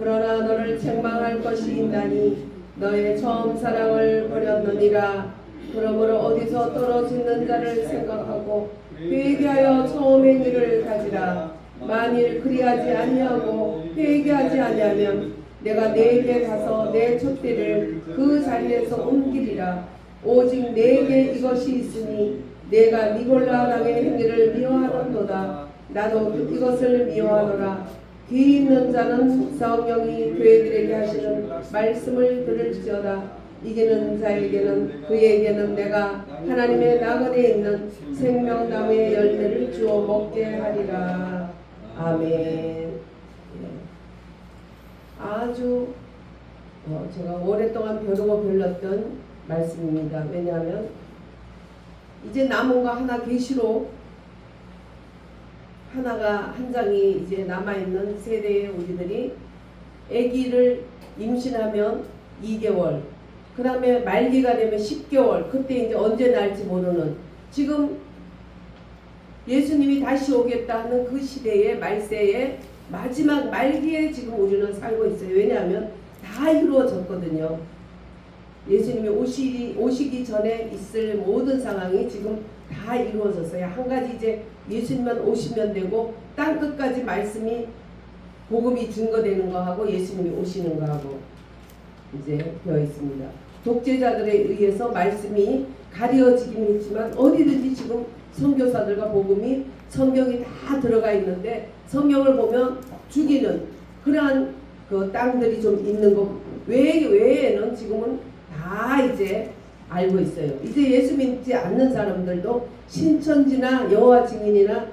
그러나 너를 책망할 것이 있나니 너의 처음 사랑을 버렸느니라. 그러므로 어디서 떨어지는 자를 생각하고 회개하여 처음의 일을 가지라. 만일 그리하지 아니하고 회개하지 아니하면 내가 네게 가서 내 촛대를 그 자리에서 옮기리라. 오직 내게 이것이 있으니 내가 니골라 당의 행위를 미워하는도다. 나도 이것을 미워하노라. 귀 있는 자는 성령이 교회들에게 하시는 말씀을 들을지어다. 이기는 자에게는 그에게는 내가 하나님의 나그네에 있는 생명나무의 열매를 주어 먹게 하리라. 아멘. 아주 제가 오랫동안 벼르고 별렀던 말씀입니다. 왜냐하면 이제 남은 거 하나 계시록 하나가 한 장이 이제 남아있는 세대의 우리들이 아기를 임신하면 2개월, 그 다음에 말기가 되면 10개월, 그때 이제 언제 날지 모르는, 지금 예수님이 다시 오겠다는 그 시대의 말세의 마지막 말기에 지금 우리는 살고 있어요. 왜냐하면 다 이루어졌거든요. 예수님이 오시기 전에 있을 모든 상황이 지금 다 이루어졌어요. 한 가지 이제 예수님만 오시면 되고 땅 끝까지 말씀이 복음이 증거되는 거하고 예수님이 오시는 거하고 이제 되어 있습니다. 독재자들에 의해서 말씀이 가려지긴 했지만 어디든지 지금 선교사들과 복음이 성경이 다 들어가 있는데 성경을 보면 죽이는 그러한 그 땅들이 좀 있는 것 외에는 지금은 다 이제 알고 있어요. 이제 예수 믿지 않는 사람들도 신천지나 여호와 증인이나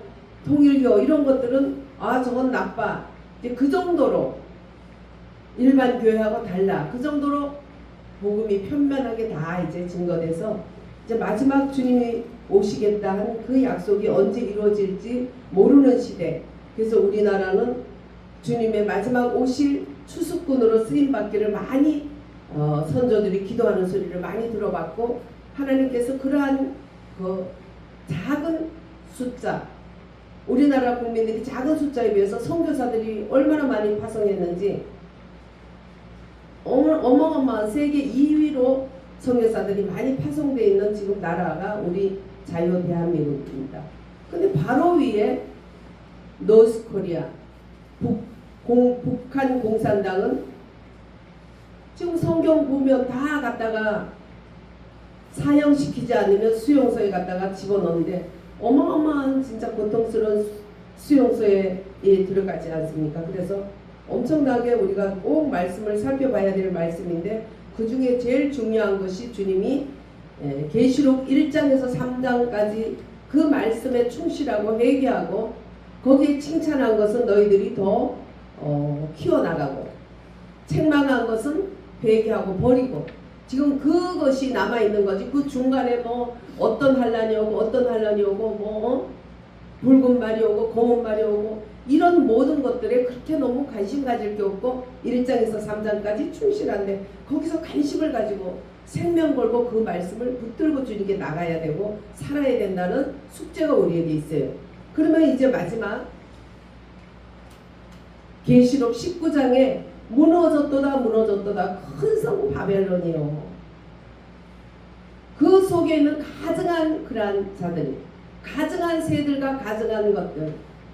통일교 이런 것들은 아 저건 나빠 이제 그 정도로 일반 교회하고 달라 그 정도로 복음이 편면하게 다 이제 증거돼서 이제 마지막 주님이 오시겠다 하는 그 약속이 언제 이루어질지 모르는 시대. 그래서 우리나라는 주님의 마지막 오실 추수꾼으로 쓰임받기를 많이 선조들이 기도하는 소리를 많이 들어봤고 하나님께서 그러한 그 작은 숫자 우리나라 국민들이 작은 숫자에 비해서 선교사들이 얼마나 많이 파송했는지 어마어마한 세계 2위로 선교사들이 많이 파송되어 있는 지금 나라가 우리 자유 대한민국입니다. 근데 바로 위에 노스코리아 북한 공산당은 지금 성경 보면 다 갖다가 사형시키지 않으면 수용소에 갖다가 집어넣는데 어마어마한 진짜 고통스러운 수용소에 들어가지 않습니까? 그래서 엄청나게 우리가 꼭 말씀을 살펴봐야 될 말씀인데 그 중에 제일 중요한 것이 주님이 계시록 1장에서 3장까지 그 말씀에 충실하고 회개하고 거기에 칭찬한 것은 너희들이 더 키워나가고 책망한 것은 회개하고 버리고 지금 그것이 남아있는 거지. 그 중간에 뭐 어떤 환란이 오고 어떤 환란이 오고 뭐 붉은 말이 오고 검은 말이 오고 이런 모든 것들에 그렇게 너무 관심 가질 게 없고 1장에서 3장까지 충실한데 거기서 관심을 가지고 생명 걸고 그 말씀을 붙들고 주님께 나가야 되고 살아야 된다는 숙제가 우리에게 있어요. 그러면 이제 마지막 계시록 19장에 무너졌도다 큰 성 바벨론이요. 그 속에 있는 가증한 그러한 자들이 가증한 새들과 가증한 것들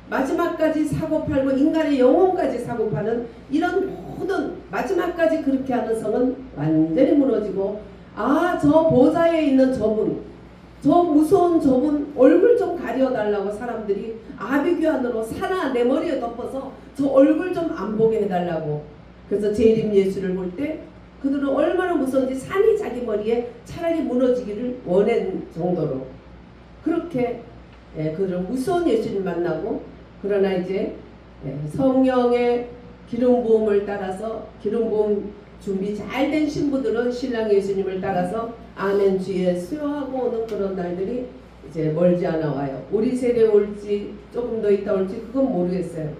마지막까지 사고팔고 인간의 영혼까지 사고파는 이런 모든 마지막까지 그렇게 하는 성은 완전히 무너지고 아 저 보좌에 있는 저분 저 무서운 저분 얼굴 좀 가려달라고 사람들이 아비규환으로 사나 내 머리에 덮어서 저 얼굴 좀 안 보게 해달라고. 그래서 재림 예수를 볼 때 그들은 얼마나 무서운지 산이 자기 머리에 차라리 무너지기를 원한 정도로 그렇게 그들은 무서운 예수를 만나고 그러나 이제 성령의 기름 부음을 따라서 기름 부음 준비 잘 된 신부들은 신랑 예수님을 따라서 아멘 주에 수요하고 오는 그런 날들이 이제 멀지 않아 와요. 우리 세대에 올지 조금 더 있다 올지 그건 모르겠어요.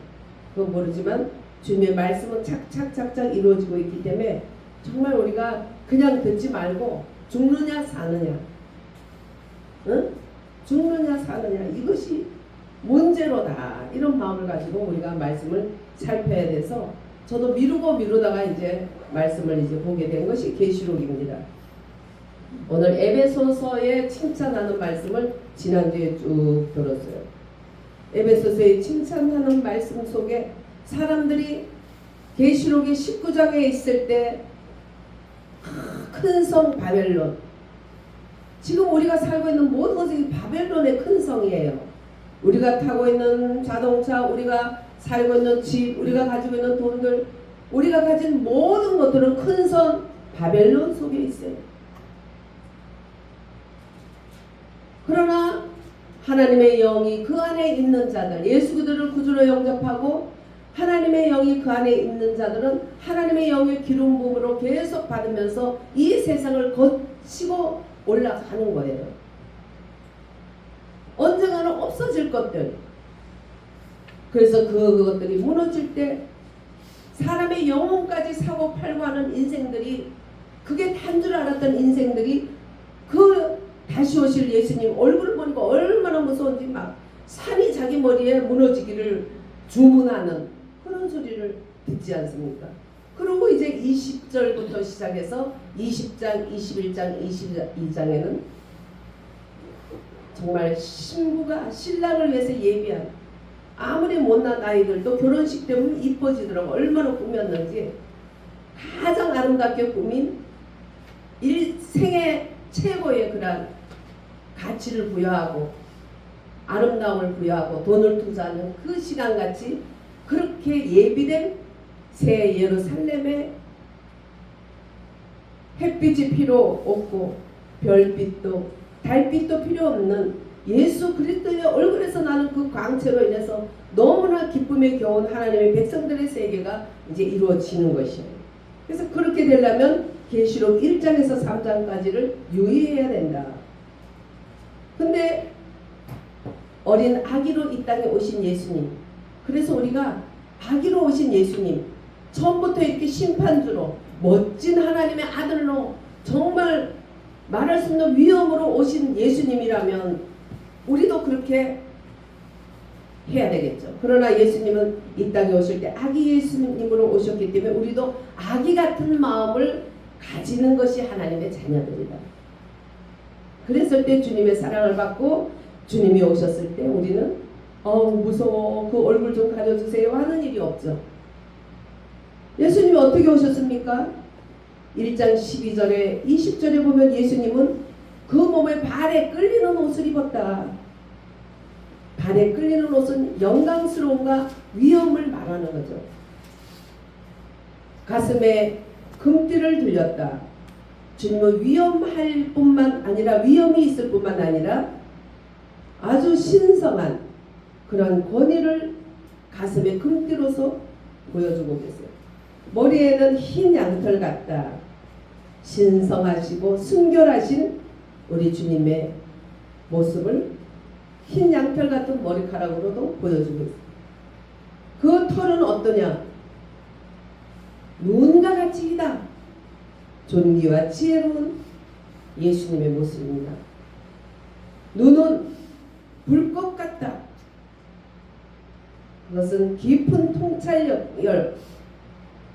그건 모르지만 주님의 말씀은 착착착착 이루어지고 있기 때문에 정말 우리가 그냥 듣지 말고 죽느냐 사느냐 응? 죽느냐 사느냐 이것이 문제로다 이런 마음을 가지고 우리가 말씀을 살펴야 돼서 저도 미루다가 이제 말씀을 이제 보게 된 것이 계시록입니다. 오늘 에베소서에 칭찬하는 말씀을 지난주에 쭉 들었어요. 에베소서에 칭찬하는 말씀 속에 사람들이 계시록의 19장에 있을 때 큰 성 바벨론, 지금 우리가 살고 있는 모든 것이 바벨론의 큰 성이에요. 우리가 타고 있는 자동차, 우리가 살고 있는 집, 우리가 가지고 있는 돈들, 우리가 가진 모든 것들은 큰 성 바벨론 속에 있어요. 그러나 하나님의 영이 그 안에 있는 자들, 예수 그들을 구주로 영접하고 하나님의 영이 그 안에 있는 자들은 하나님의 영의 기름 부음으로 계속 받으면서 이 세상을 거치고 올라가는 거예요. 언젠가는 없어질 것들. 그래서 그것들이 무너질 때 사람의 영혼까지 사고 팔고 하는 인생들이, 그게 단 줄 알았던 인생들이 그 다시 오실 예수님 얼굴을 보니까 얼마나 무서운지 막 산이 자기 머리에 무너지기를 주문하는 그런 소리를 듣지 않습니까? 그리고 이제 20절부터 시작해서 20장, 21장, 22장에는 정말 신부가 신랑을 위해서 예비한, 아무리 못난 아이들도 결혼식 때문에 이뻐지더라고. 얼마나 꾸몄는지. 가장 아름답게 꾸민 일생의 최고의 그런 가치를 부여하고 아름다움을 부여하고 돈을 투자하는 그 시간같이 그렇게 예비된 새 예루살렘에 햇빛이 필요 없고 별빛도 달빛도 필요 없는 예수 그리스도의 얼굴에서 나는 그 광채로 인해서 너무나 기쁨에 겨운 하나님의 백성들의 세계가 이제 이루어지는 것이에요. 그래서 그렇게 되려면 계시록 1장에서 3장까지를 유의해야 된다. 근데 어린 아기로 이 땅에 오신 예수님, 그래서 우리가 아기로 오신 예수님, 처음부터 이렇게 심판주로 멋진 하나님의 아들로 정말 말할 수 없는 위엄으로 오신 예수님이라면 우리도 그렇게 해야 되겠죠. 그러나 예수님은 이 땅에 오실 때 아기 예수님으로 오셨기 때문에 우리도 아기 같은 마음을 가지는 것이 하나님의 자녀들이다. 그랬을 때 주님의 사랑을 받고 주님이 오셨을 때 우리는 무서워, 그 얼굴 좀 가려주세요 하는 일이 없죠. 예수님이 어떻게 오셨습니까? 1장 12절에 20절에 보면 예수님은 그 몸에 발에 끌리는 옷을 입었다. 발에 끌리는 옷은 영광스러움과 위엄을 말하는 거죠. 가슴에 금띠를 들렸다. 주님은 위엄할 뿐만 아니라, 위엄이 있을 뿐만 아니라 아주 신성한 그런 권위를 가슴에 금띠로서 보여주고 계세요. 머리에는 흰 양털 같다. 신성하시고 순결하신 우리 주님의 모습을 흰 양털 같은 머리카락으로도 보여주고 있어요. 그 털은 어떠냐? 눈과 같이 희다. 존귀와 지혜로운 예수님의 모습입니다. 눈은 불꽃 같다. 그것은 깊은 통찰력,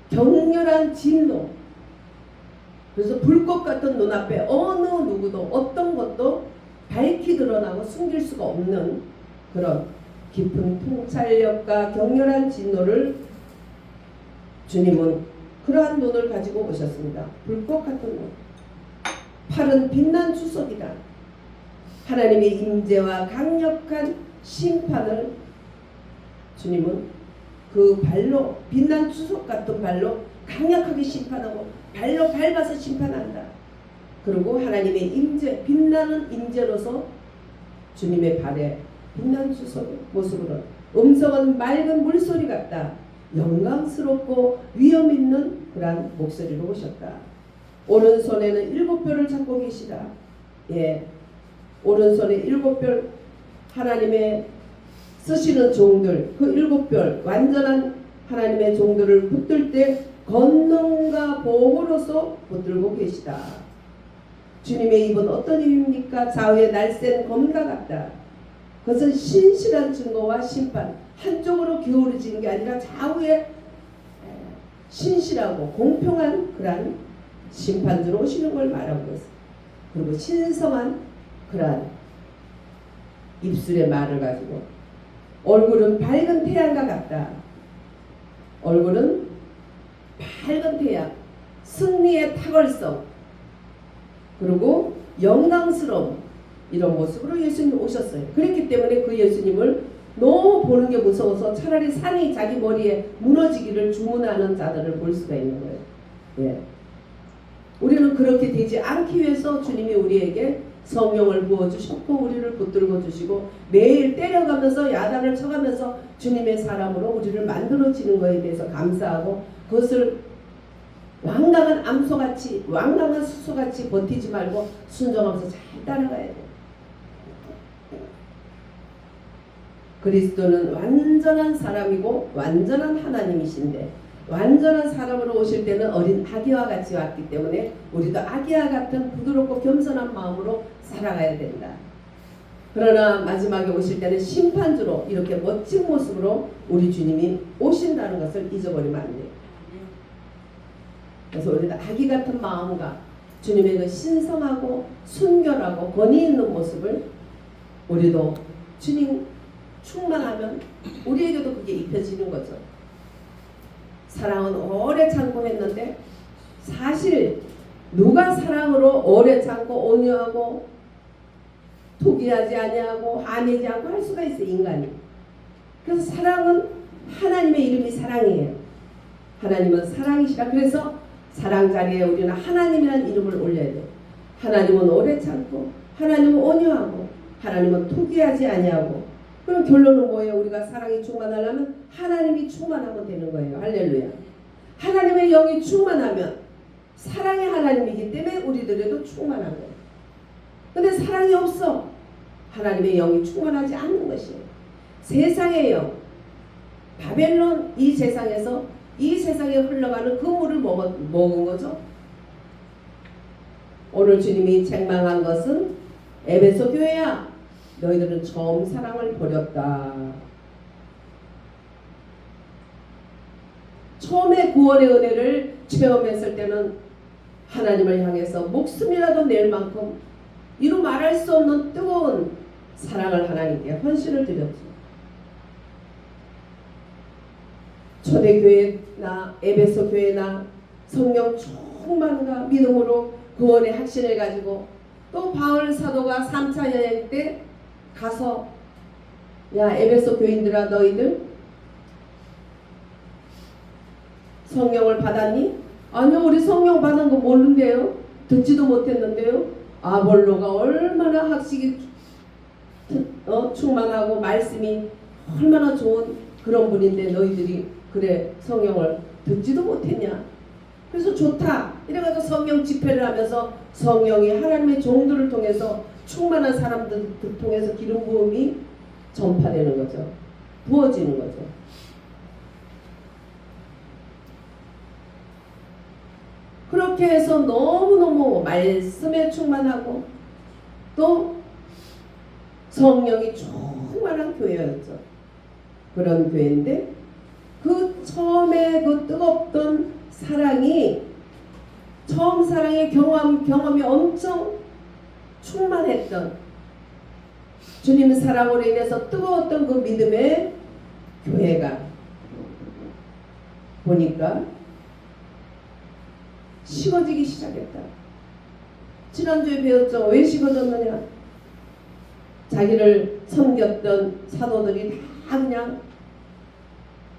격렬한 진노. 그래서 불꽃 같은 눈앞에 어느 누구도 어떤 것도 밝히 드러나고 숨길 수가 없는 그런 깊은 통찰력과 격렬한 진노를 주님은 그러한 눈을 가지고 오셨습니다. 불꽃 같은 눈. 팔은 빛난 주석이다. 하나님의 임재와 강력한 심판을 주님은 그 발로, 빛난 주석 같은 발로 강력하게 심판하고 발로 밟아서 심판한다. 그리고 하나님의 임재, 빛나는 임재로서 주님의 발에 빛난 주석의 모습으로, 음성은 맑은 물소리 같다. 영광스럽고 위엄 있는 그러한 목소리로 오셨다. 오른손에는 7 별을 잡고 계시다. 예, 오른손에 7별, 하나님의 쓰시는 종들, 그 7별 완전한 하나님의 종들을 붙들 때 권능과 보호로서 붙들고 계시다. 주님의 입은 어떤 입입니까? 좌우에 날쌘 검과 같다. 그것은 신실한 증거와 심판, 한쪽으로 기울어지는 게 아니라 좌우에 신실하고 공평한 그러한 심판주로 오시는 걸 말하고 있어요. 그리고 신성한 그러한 입술의 말을 가지고 얼굴은 밝은 태양과 같다. 얼굴은 밝은 태양, 승리의 탁월성, 그리고 영광스러움, 이런 모습으로 예수님 오셨어요. 그렇기 때문에 그 예수님을 너무 보는 게 무서워서 차라리 산이 자기 머리에 무너지기를 주문하는 자들을 볼 수가 있는 거예요. 예. 우리는 그렇게 되지 않기 위해서 주님이 우리에게 성령을 부어주셨고 우리를 붙들고 주시고 매일 때려가면서 야단을 쳐가면서 주님의 사람으로 우리를 만들어지는 것에 대해서 감사하고 그것을 완강한 암소같이 완강한 수소같이 버티지 말고 순종하면서 잘 따라가야 돼요. 그리스도는 완전한 사람이고 완전한 하나님이신데 완전한 사람으로 오실 때는 어린 아기와 같이 왔기 때문에 우리도 아기와 같은 부드럽고 겸손한 마음으로 살아가야 된다. 그러나 마지막에 오실 때는 심판주로 이렇게 멋진 모습으로 우리 주님이 오신다는 것을 잊어버리면 안 돼요. 그래서 우리도 아기 같은 마음과 주님의 그 신성하고 순결하고 권위 있는 모습을 우리도 주님 충만하면 우리에게도 그게 입혀지는 거죠. 사랑은 오래 참고 했는데 사실 누가 사랑으로 오래 참고 온유하고 포기하지 아니하고 화내지 않고 할 수가 있어요, 인간이. 그래서 사랑은 하나님의 이름이 사랑이에요. 하나님은 사랑이시라. 그래서 사랑 자리에 우리는 하나님이라는 이름을 올려야 돼요. 하나님은 오래 참고 하나님은 온유하고 하나님은 포기하지 아니하고. 그럼 결론은 뭐예요? 우리가 사랑이 충만하려면 하나님이 충만하면 되는 거예요. 할렐루야. 하나님의 영이 충만하면 사랑의 하나님이기 때문에 우리들에도 충만한 거예요. 근데 사랑이 없어. 하나님의 영이 충만하지 않는 것이에요. 세상의 영, 바벨론 이 세상에서 이 세상에 흘러가는 그 물을 먹은 거죠. 오늘 주님이 책망한 것은 에베소 교회야. 너희들은 처음 사랑을 버렸다. 처음에 구원의 은혜를 체험했을 때는 하나님을 향해서 목숨이라도 낼 만큼 이루 말할 수 없는 뜨거운 사랑을 하나님께 헌신을 드렸죠. 초대교회나 에베소 교회나 성령 충만과 믿음으로 구원의 확신을 가지고 또 바울 사도가 3차 여행 때 가서 야 에베소 교인들아 너희들 성령을 받았니? 아니요 우리 성령 받은 거 모르는데요. 듣지도 못했는데요. 아볼로가 얼마나 학식이 충만하고 말씀이 얼마나 좋은 그런 분인데 너희들이 그래 성령을 듣지도 못했냐. 그래서 좋다 이래가지고 성령 집회를 하면서 성령이 하나님의 종들을 통해서 충만한 사람들 통해서 기름 부음이 전파되는 거죠. 부어지는 거죠. 그렇게 해서 너무너무 말씀에 충만하고 또 성령이 충만한 교회였죠. 그런 교회인데 그 처음에 그 뜨겁던 사랑이 처음 사랑의 경험이 엄청 충만했던 주님 사랑으로 인해서 뜨거웠던 그 믿음의 교회가 보니까 식어지기 시작했다. 지난주에 배웠죠. 왜 식어졌느냐? 자기를 섬겼던 사도들이 다 그냥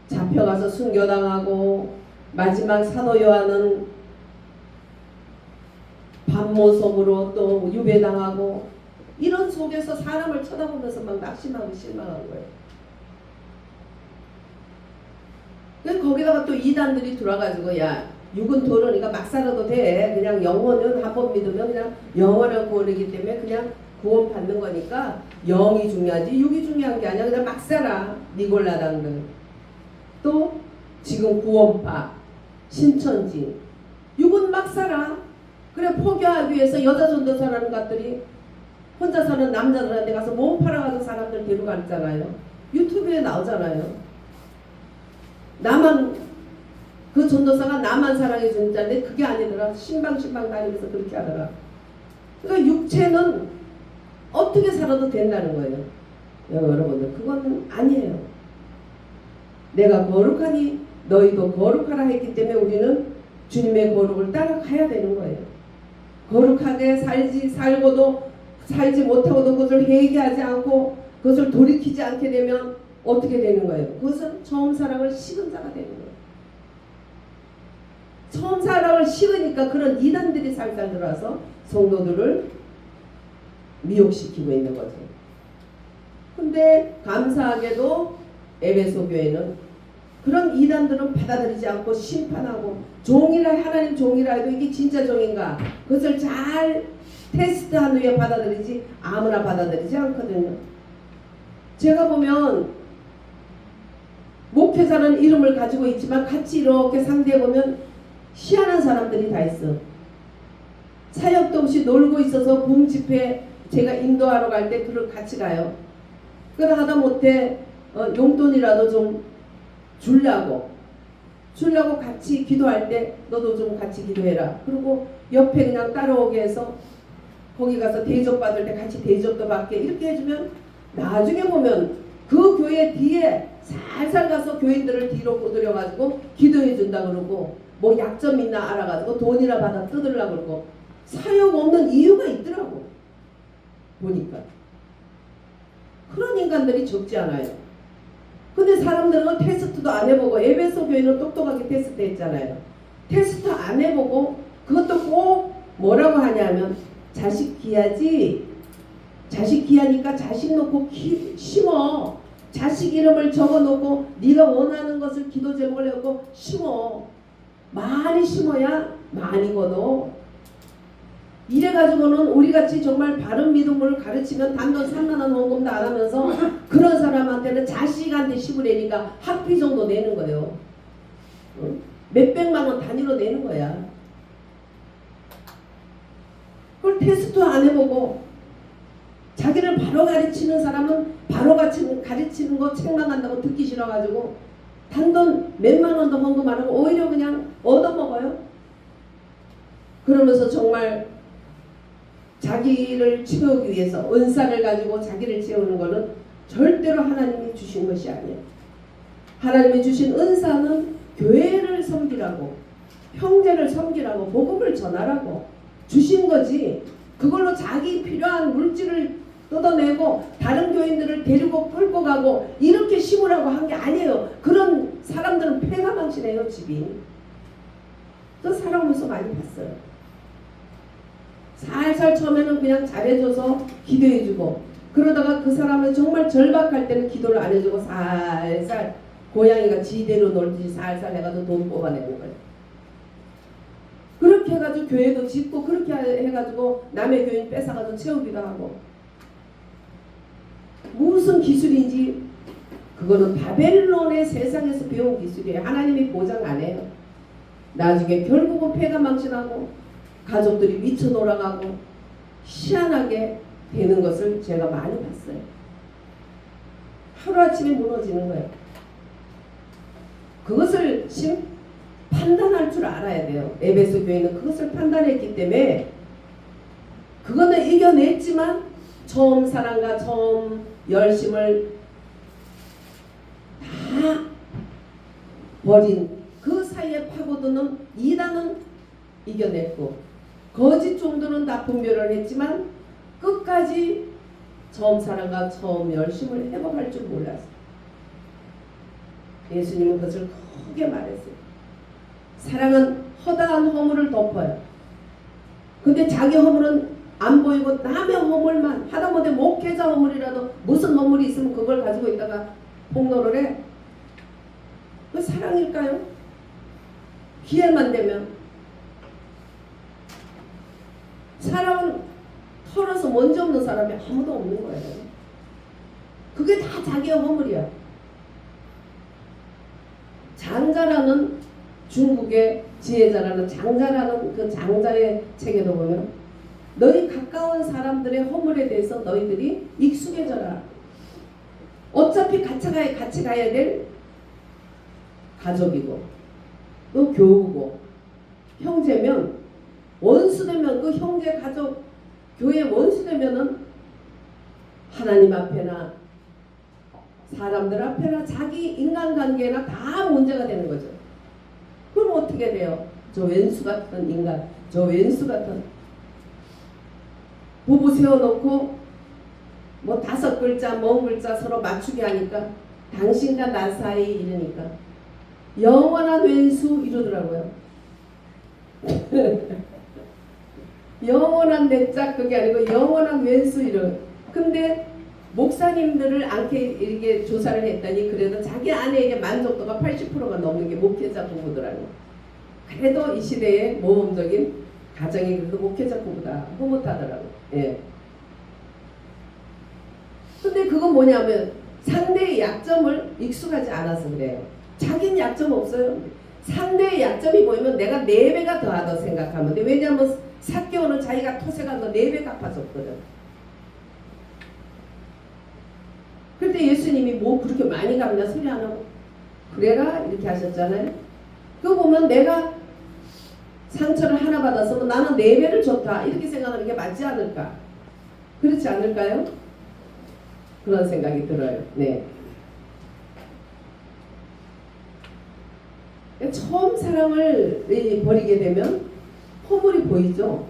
잡혀가서 순교당하고 마지막 사도 요한은 반모섬으로 또 유배당하고 이런 속에서 사람을 쳐다보면서 막 낙심하고 실망한 거예요. 그래서 거기다가 또 이단들이 들어와가지고 야 육은 도르니까 막 살아도 돼. 그냥 영혼은 한 번 믿으면 그냥 영원한 구원이기 때문에 그냥 구원 받는 거니까 영이 중요하지 육이 중요한 게 아니야. 그냥 막 살아. 니골라당들. 또 지금 구원파 신천지 육은 막 살아. 그래 포기하기 위해서 여자 전도사라는 것들이 혼자 사는 남자들한테 가서 몸 팔아가지고 사람들 데려갔잖아요. 유튜브에 나오잖아요. 나만 그 전도사가 나만 사랑해 주는 자인데 그게 아니더라. 신방신방 다니면서 그렇게 하더라. 그러니까 육체는 어떻게 살아도 된다는 거예요. 여러분들 그건 아니에요. 내가 거룩하니 너희도 거룩하라 했기 때문에 우리는 주님의 거룩을 따라가야 되는 거예요. 거룩하게 살고도 살지 못하고도 그것을 회개하지 않고 그것을 돌이키지 않게 되면 어떻게 되는 거예요? 그것은 처음 사랑을 식은 자가 되는 거예요. 처음 사랑을 식으니까 그런 이단들이 살살 들어와서 성도들을 미혹시키고 있는 거죠. 근데 감사하게도 에베소 교회는 그런 이단들은 받아들이지 않고 심판하고 종이라 하나님 종이라 해도 이게 진짜 종인가 그것을 잘 테스트한 후에 받아들이지 아무나 받아들이지 않거든요. 제가 보면 목회자는 이름을 가지고 있지만 같이 이렇게 상대해보면 희한한 사람들이 다 있어. 사역도 없이 놀고 있어서 봄 집회 제가 인도하러 갈 때 같이 가요. 그러다 하다못해 용돈이라도 좀 주려고 같이 기도할 때 너도 좀 같이 기도해라. 그리고 옆에 그냥 따라오게 해서 거기 가서 대접 받을 때 같이 대접도 받게 이렇게 해주면 나중에 보면 그 교회 뒤에 살살 가서 교인들을 뒤로 꼬드려가지고 기도해 준다 그러고 뭐 약점 있나 알아가지고 돈이나 받아 뜯으려고 그러고 사역 없는 이유가 있더라고. 보니까 그런 인간들이 적지 않아요. 근데 사람들은 테스트도 안 해보고 에베소 교회는 똑똑하게 테스트 했잖아요. 테스트 안 해보고 그것도 꼭 뭐라고 하냐면 자식 귀하지. 자식 귀하니까 자식 놓고 심어. 자식 이름을 적어놓고 네가 원하는 것을 기도 제목을 해놓고 심어. 많이 심어야 많이 거둬. 이래가지고는 우리같이 정말 바른 믿음을 가르치면 단돈 3만원 헌금도 안 하면서 그런 사람한테는 자식한테 심으려니까 학비 정도 내는 거예요. 몇백만원 단위로 내는 거야. 그걸 테스트 안 해보고 자기를 바로 가르치는 사람은 바로 가르치는 거 책망한다고 듣기 싫어가지고 단돈 몇만 원도 헌금 안 하고 오히려 그냥 얻어먹어요. 그러면서 정말 자기를 채우기 위해서 은사를 가지고 자기를 채우는 것은 절대로 하나님이 주신 것이 아니에요. 하나님이 주신 은사는 교회를 섬기라고 형제를 섬기라고 복음을 전하라고 주신 거지 그걸로 자기 필요한 물질을 뜯어내고 다른 교인들을 데리고 끌고 가고 이렇게 심으라고 한 게 아니에요. 그런 사람들은 폐가망신해요. 집이. 저 살아오면서 많이 봤어요. 살살 처음에는 그냥 잘해줘서 기도해주고 그러다가 그 사람은 정말 절박할 때는 기도를 안 해주고 살살 고양이가 지대로 놀듯이 살살 해가지고 돈 뽑아내는 거예요. 그렇게 해가지고 교회도 짓고 그렇게 해가지고 남의 교인 뺏어가지고 채우기도 하고 무슨 기술인지 그거는 바벨론의 세상에서 배운 기술이에요. 하나님이 보장 안 해요. 나중에 결국은 폐가망신하고 가족들이 미쳐 돌아가고 희한하게 되는 것을 제가 많이 봤어요. 하루아침에 무너지는 거예요. 그것을 판단할 줄 알아야 돼요. 에베소 교회는 그것을 판단했기 때문에 그거는 이겨냈지만 처음 사랑과 처음 열심을 다 버린 그 사이에 파고드는 이단은 이겨냈고 거짓 종들은 다 분별을 했지만 끝까지 처음 사랑과 처음 열심을 회복할 줄 몰랐어요. 예수님은 그것을 크게 말했어요. 사랑은 허다한 허물을 덮어요. 근데 자기 허물은 안 보이고 남의 허물만 하다못해 목회자 허물이라도 무슨 허물이 있으면 그걸 가지고 있다가 폭로를 해. 그 사랑일까요? 기회만 되면. 사랑은 털어서 먼지 없는 사람이 아무도 없는 거예요. 그게 다 자기의 허물이야. 장자라는 중국의 지혜자라는 장자라는 그 장자의 책에도 보면 너희 가까운 사람들의 허물에 대해서 너희들이 익숙해져라. 어차피 같이 가야 될 가족이고 또 교우고 형제면 원수되면 그 형제 가족 교회 원수되면은 하나님 앞에나 사람들 앞에나 자기 인간관계나 다 문제가 되는 거죠. 그럼 어떻게 돼요? 저 왼수 같은 인간, 저 왼수 같은 부부 세워놓고 뭐 5글자, 먼 글자 서로 맞추게 하니까 당신과 나 사이 이러니까 영원한 왼수 이러더라고요. 영원한 내짝 그게 아니고 영원한 왼수 이런. 근데 목사님들을 않게 이렇게 조사를 했더니 그래도 자기 아내에게 만족도가 80%가 넘는 게 목회자 부부더라고요. 그래도 이 시대의 모범적인 가정이 그래도 목회자 부부다 흐뭇하더라고요. 예. 근데 그건 뭐냐면 상대의 약점을 익숙하지 않아서 그래요. 자기는 약점 없어요. 상대의 약점이 보이면 내가 4배가 더하다 생각하면 돼. 왜냐하면 삭개오는 자기가 토색한 거 4배 갚아줬거든. 그런데 예수님이 뭐 그렇게 많이 갚냐 소리 안 하고 그래라 이렇게 하셨잖아요. 그거 보면 내가 상처를 하나 받았으면 나는 4배를 줬다 이렇게 생각하는 게 맞지 않을까? 그렇지 않을까요? 그런 생각이 들어요. 네. 처음 사랑을 버리게 되면 허물이 보이죠.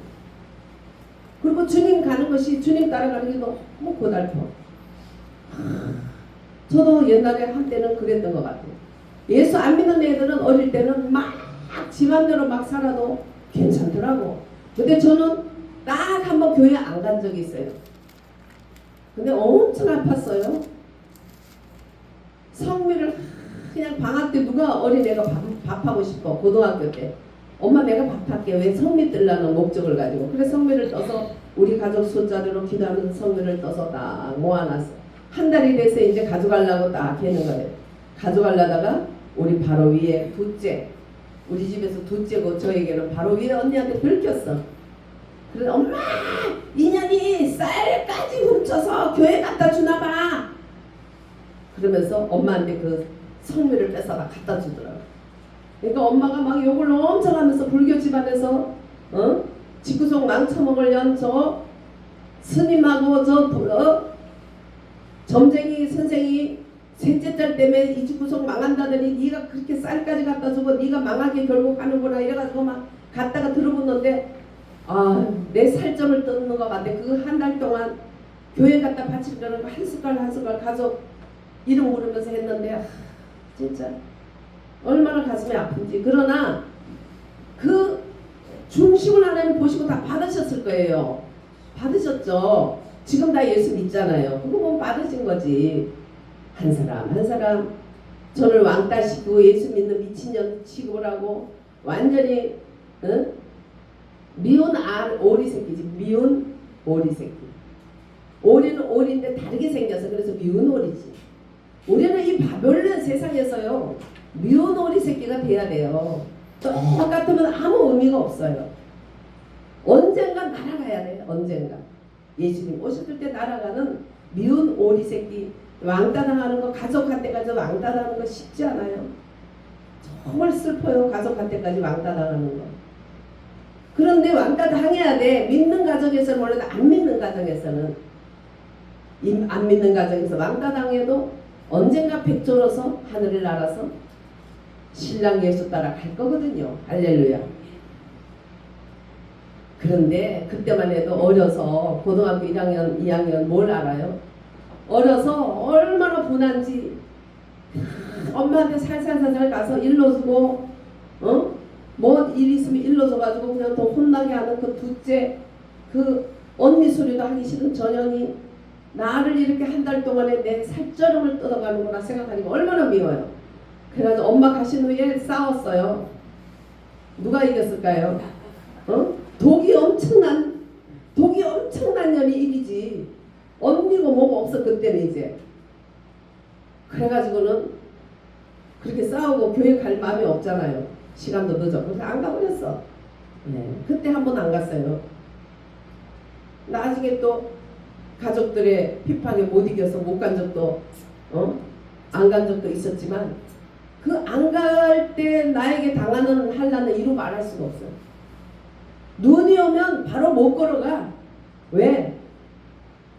그리고 주님 가는 것이 주님 따라가는 게 너무 고달퍼. 저도 옛날에 한때는 그랬던 것 같아요. 예수 안 믿는 애들은 어릴 때는 막 지 맘대로 막 살아도 괜찮더라고. 근데 저는 딱 한 번 교회 안 간 적이 있어요. 근데 엄청 아팠어요. 성미를 그냥 방학 때 누가 어린애가 밥하고 싶어. 고등학교 때. 엄마 내가 밥할게. 왜 성미 뜰라는 목적을 가지고. 그래서 성미를 떠서 우리 가족 숫자대로 기도하는 성미를 떠서 딱 모아놨어. 한 달이 돼서 이제 가져가려고 딱 해는 거예요. 가져가려다가 우리 바로 위에 둘째. 우리 집에서 둘째고 저에게는 바로 위에 언니한테 들켰어. 그래 엄마 인연이 쌀까지 훔쳐서 교회 갖다 주나봐. 그러면서 엄마한테 그 성미를 뺏어다 갖다 주더라고. 그러니까 엄마가 막 욕을 엄청 하면서 불교 집안에서 집구석 망쳐먹으려는 저 스님하고 저 점쟁이 선생이 셋째 딸 때문에 이 집구석 망한다더니 네가 그렇게 쌀까지 갖다 주고 네가 망하게 결국 하는구나 이래가지고 막 갖다가 들어붙는데 내 살점을 뜯는 것 같아. 그 한 달 동안 교회 갖다 바칠 거는 한 숟갈 한 숟갈 가족 이름 부르면서 했는데 진짜 얼마나 가슴이 아픈지. 그러나 그 중심을 하나님 보시고 다 받으셨을 거예요. 받으셨죠. 지금 다 예수 믿잖아요. 그거 보면 받으신 거지. 한 사람 한 사람 저를 왕따 시키고 예수 믿는 미친년 취급을 하고 완전히 미운 오리 새끼지. 미운 오리 새끼. 오리는 오리인데 다르게 생겨서 그래서 미운 오리지. 우리는 이 바벨론 세상에서요 미운 오리 새끼가 돼야 돼요. 똑같으면 아무 의미가 없어요. 언젠가 날아가야 돼요. 언젠가 예수님 오셨을 때 날아가는 미운 오리 새끼. 왕따 당하는 거 가족한테 가서 왕따 당하는 거 쉽지 않아요. 정말 슬퍼요. 가족한테까지 왕따 당하는 거. 그런데 왕따 당해야 돼. 믿는 가정에서는 몰라도 안 믿는 가정에서는 안 믿는 가정에서 왕따 당해도 언젠가 백조로서 하늘을 날아서 신랑 예수 따라 갈 거거든요. 할렐루야. 그런데 그때만 해도 어려서 고등학교 1학년 2학년 뭘 알아요? 어려서 얼마나 분한지 엄마한테 살살살살 가서 일러주고 뭐 일 있으면 일러줘가지고 그냥 더 혼나게 하는 그 둘째 그 언니 소리도 하기 싫은 전현이 나를 이렇게 한 달 동안에 내 살점을 뜯어가는구나 생각하니까 얼마나 미워요. 그래가지고 엄마 가신 후에 싸웠어요. 누가 이겼을까요? 독이 엄청난 년이 이기지. 언니고 뭐고 없어 그때는 이제. 그래가지고는 그렇게 싸우고 교회 갈 마음이 없잖아요. 시간도 늦어. 그래서 안 가버렸어. 네. 그때 한 번 안 갔어요. 나중에 또 가족들의 비판에 못 이겨서 못 간 적도 안 간 적도 있었지만 그 안 갈 때 나에게 당하는 환난은 이루 말할 수가 없어요. 눈이 오면 바로 못 걸어가. 왜?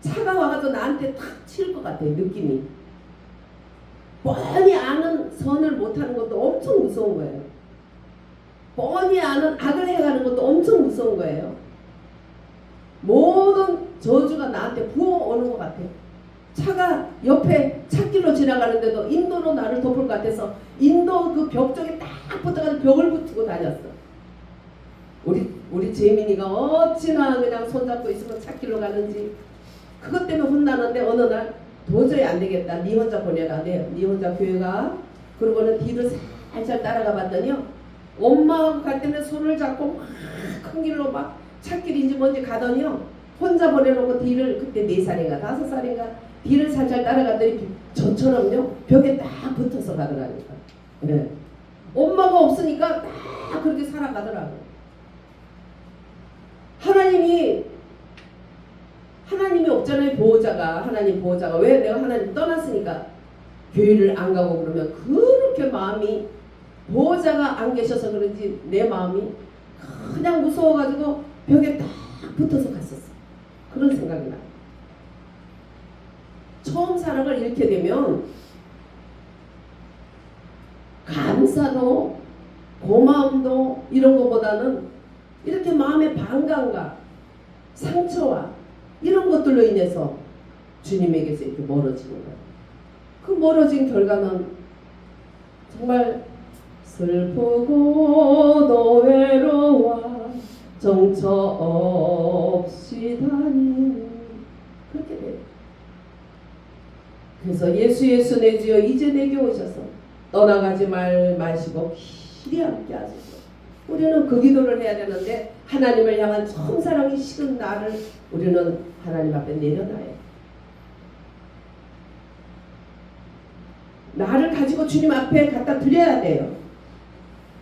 차가 와가지고 나한테 탁 칠 것 같아, 느낌이. 뻔히 아는 선을 못하는 것도 엄청 무서운 거예요. 뻔히 아는 악을 해가는 것도 엄청 무서운 거예요. 모든 저주가 나한테 부어오는 것 같아. 차가 옆에 찻길로 지나가는데도 인도로 나를 덮을 것 같아서 인도 그 벽 쪽에 딱 붙어가지고 벽을 붙이고 다녔어. 우리 재민이가 어찌나 그냥 손잡고 있으면 찻길로 가는지. 그것 때문에 혼나는데 어느 날 도저히 안 되겠다. 니 혼자 보내라. 니 혼자 교회 가. 그러고는 뒤를 살살 따라가 봤더니요. 엄마하고 갈 때는 손을 잡고 막 큰 길로 막 찻길인지 뭔지 가더니요. 혼자 보내놓고 뒤를 그때 4살인가 5살인가 뒤를 살살 따라갔더니 저처럼요. 벽에 딱 붙어서 가더라니까. 네. 엄마가 없으니까 딱 그렇게 살아가더라고요. 하나님이 없잖아요. 보호자가. 하나님 보호자가. 왜? 내가 하나님 떠났으니까 교회를 안 가고 그러면 그렇게 마음이 보호자가 안 계셔서 그런지 내 마음이 그냥 무서워가지고 벽에 딱 붙어서 갔었어. 그런 생각이 나요. 처음 사랑을 잃게 되면 감사도 고마움도 이런 것보다는 이렇게 마음의 반감과 상처와 이런 것들로 인해서 주님에게서 이렇게 멀어지는 거예요. 그 멀어진 결과는 정말 슬프고도 외로워 정처 없이 다니는 그렇게 돼요. 그래서 예수 내 주여 이제 내게 오셔서 떠나가지 마시고 길이 함께 하소서. 우리는 그 기도를 해야 되는데 하나님을 향한 처음 사랑이 식은 나를 우리는 하나님 앞에 내려놔요. 나를 가지고 주님 앞에 갖다 드려야 돼요.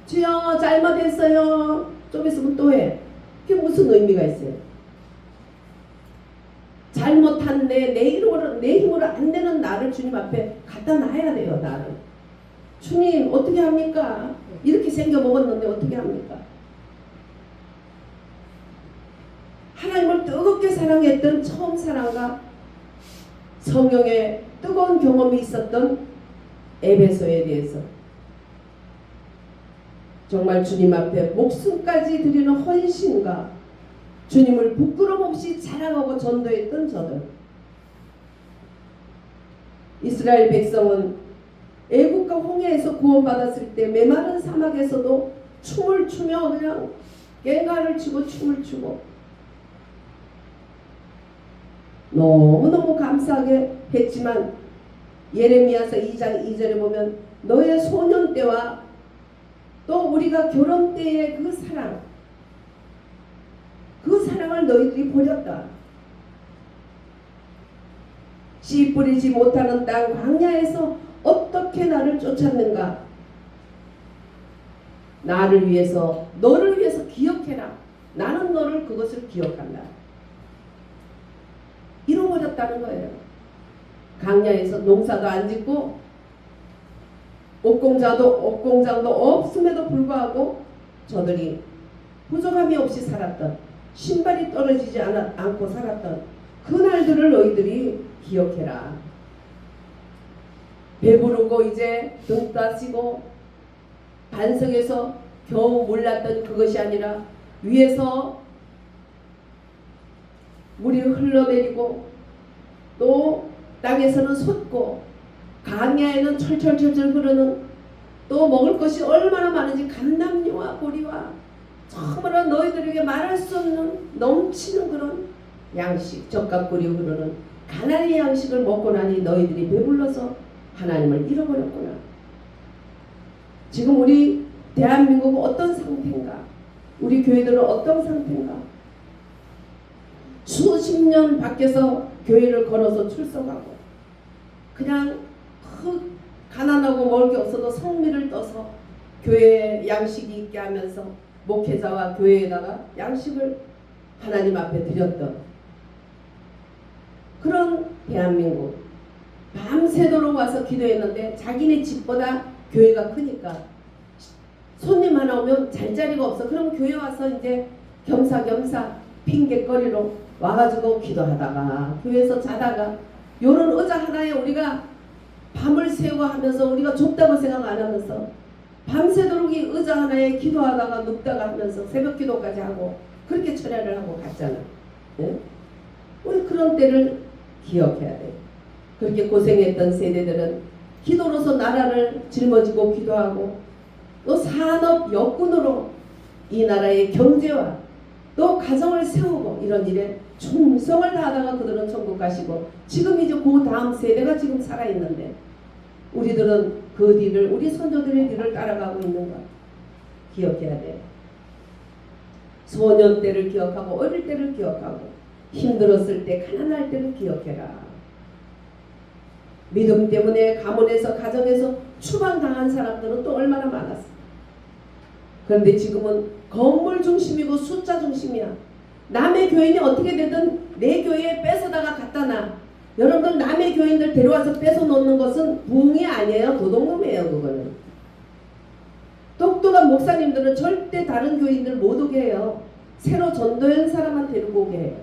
주여 잘못했어요. 좀 있으면 또 해. 그게 무슨 의미가 있어요? 잘못한 내 힘으로 안 되는 나를 주님 앞에 갖다 놔야 돼요. 나를. 주님 어떻게 합니까? 이렇게 생겨 먹었는데 어떻게 합니까? 하나님을 뜨겁게 사랑했던 처음 사랑과 성령의 뜨거운 경험이 있었던 에베소에 대해서 정말 주님 앞에 목숨까지 드리는 헌신과 주님을 부끄럼 없이 자랑하고 전도했던 저들. 이스라엘 백성은 애국과 홍해에서 구원받았을 때 메마른 사막에서도 춤을 추며 그냥 꽹과를 치고 춤을 추고 너무너무 감사하게 했지만 예레미야서 2장 2절에 보면 너의 소년 때와 또 우리가 결혼 때의 그 사랑을 너희들이 버렸다. 씨 뿌리지 못하는 땅 광야에서 어떻게 나를 쫓았는가. 나를 위해서 너를 위해서 기억해라. 나는 너를 그것을 기억한다. 잃어버렸다는 거예요. 광야에서 농사도 안 짓고 옥공장도 없음에도 불구하고 저들이 부족함이 없이 살았던, 신발이 떨어지지 않고 살았던 그 날들을 너희들이 기억해라. 배부르고 이제 등 따시고 반석에서 겨우 몰랐던 그것이 아니라 위에서 물이 흘러내리고 또 땅에서는 솟고 강야에는 철철철철 흐르는 또 먹을 것이 얼마나 많은지 감남류와 보리와 참으로 너희들에게 말할 수 없는 넘치는 그런 양식, 젓가락꿀이 흐르는 가나안의 양식을 먹고 나니 너희들이 배불러서 하나님을 잃어버렸구나. 지금 우리 대한민국은 어떤 상태인가? 우리 교회들은 어떤 상태인가? 수십 년 밖에서 교회를 걸어서 출석하고 그냥 가난하고 먹을 게 없어도 성미를 떠서 교회에 양식이 있게 하면서 목회자와 교회에다가 양식을 하나님 앞에 드렸던 그런 대한민국. 밤새도록 와서 기도했는데 자기네 집보다 교회가 크니까 손님 하나 오면 잘 자리가 없어. 그럼 교회 와서 이제 겸사겸사 핑계거리로 와가지고 기도하다가 교회에서 자다가 요런 의자 하나에 우리가 밤을 새고 하면서 우리가 좁다고 생각 안 하면서 밤새도록 이 의자 하나에 기도하다가 눕다가 하면서 새벽 기도까지 하고 그렇게 철야를 하고 갔잖아. 예? 우리 그런 때를 기억해야 돼. 그렇게 고생했던 세대들은 기도로서 나라를 짊어지고 기도하고 또 산업 여군으로 이 나라의 경제와 또 가정을 세우고 이런 일에 충성을 다하다가 그들은 천국 가시고 지금 이제 그 다음 세대가 지금 살아있는데 우리들은 그 뒤를 우리 선조들의 뒤를 따라가고 있는 것 기억해야 돼. 소년 때를 기억하고 어릴 때를 기억하고 힘들었을 때 가난할 때를 기억해라. 믿음 때문에 가문에서 가정에서 추방당한 사람들은 또 얼마나 많았어. 그런데 지금은 건물 중심이고 숫자 중심이야. 남의 교인이 어떻게 되든 내 교회에 뺏어다가 갖다 놔. 여러분들 남의 교인들 데려와서 뺏어 놓는 것은 부흥이 아니에요. 도둑놈이에요. 그거는. 똑똑한 목사님들은 절대 다른 교인들 못 오게 해요. 새로 전도한 사람만 데리고 오게 해요.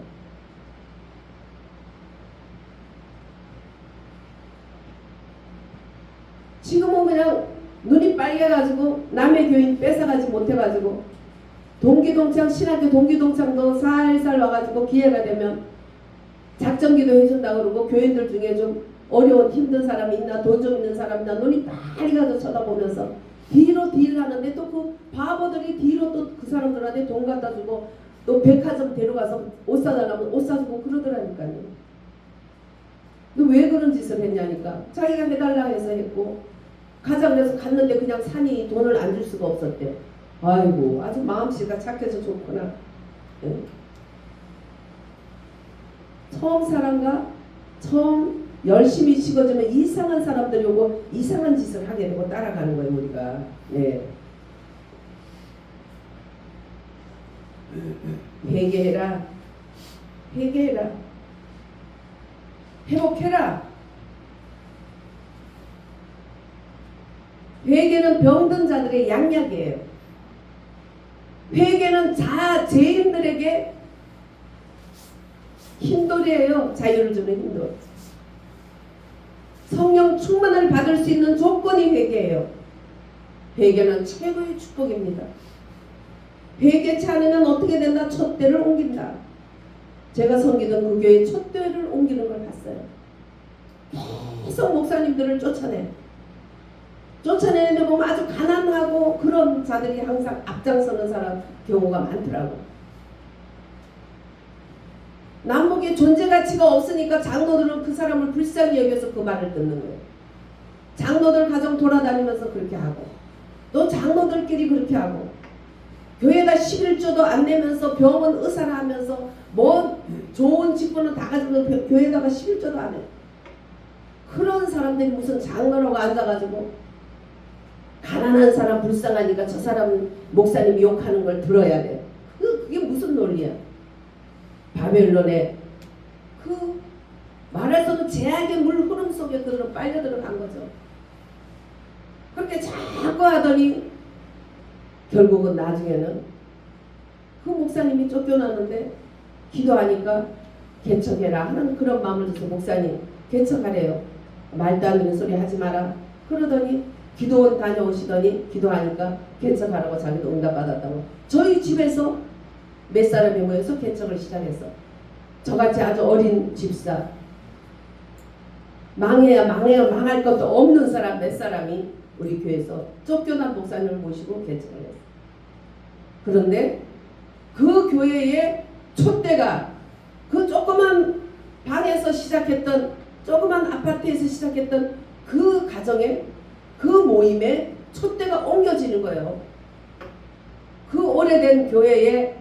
지금은 그냥 눈이 빨개가지고 남의 교인 뺏어가지 못해가지고 동기동창 신학교 동기동창도 살살 와가지고 기회가 되면 작전기도 해준다 그러고 교인들 중에 좀 어려운 힘든 사람이 있나 돈 좀 있는 사람 있나 눈이 빨개가지고 쳐다보면서 뒤로 딜 하는데 또 그 바보들이 뒤로 또 그 사람들한테 돈 갖다 주고 또 백화점 데려가서 옷 사달라고 옷 사주고 그러더라니까요. 근데 왜 그런 짓을 했냐니까 자기가 해달라 해서 했고 가자고 해서 갔는데 그냥 산이 돈을 안 줄 수가 없었대. 아이고 아주 마음씨가 착해서 좋구나. 응? 처음 사람과 처음 열심히 찍어주면 이상한 사람들이 오고 이상한 짓을 하게 되고 따라가는 거예요 우리가. 네. 회개해라. 회개해라. 회복해라. 회개는 병든 자들의 양약이에요. 회개는 죄인들에게 힘돌이에요. 자유를 주는 힘돌. 성령 충만을 받을 수 있는 조건이 회개예요. 회개는 최고의 축복입니다. 회개치 않으면 어떻게 된다? 촛대를 옮긴다. 제가 섬기던 그 교회 촛대를 옮기는 걸 봤어요. 계속 목사님들을 쫓아내는데 보면 아주 가난하고 그런 자들이 항상 앞장서는 사람 경우가 많더라고. 남북의 존재가치가 없으니까 장로들은 그 사람을 불쌍히 여겨서 그 말을 듣는 거예요. 장로들 가정 돌아다니면서 그렇게 하고 또 장로들끼리 그렇게 하고 교회가 11조도 안 내면서 병원 의사를 하면서 뭐 좋은 직분은 다 가지고 교회에다가 11조도 안 해. 그런 사람들이 무슨 장로라고 앉아가지고 가난한 사람 불쌍하니까 저 사람 목사님이 욕하는 걸 들어야 돼. 그게 무슨 논리야? 바벨론의 그 말해서는 제약의 물 흐름 속에 그들은 빨려 들어간 거죠. 그렇게 자꾸 하더니 결국은 나중에는 그 목사님이 쫓겨났는데 기도하니까 개척해라 하는 그런 마음을 줘서 목사님 개척하래요. 말도 안 되는 소리 하지 마라. 그러더니 기도원 다녀오시더니 기도하니까 개척하라고 자기도 응답받았다고. 저희 집에서 몇 사람이 모여서 개척을 시작했어. 저같이 아주 어린 집사 망할 것도 없는 사람 몇 사람이 우리 교회에서 쫓겨난 목사님을 모시고 개척을 했어. 그런데 그 교회의 촛대가 그 조그만 방에서 시작했던 조그만 아파트에서 시작했던 그 가정에 그 모임에 촛대가 옮겨지는 거예요. 그 오래된 교회에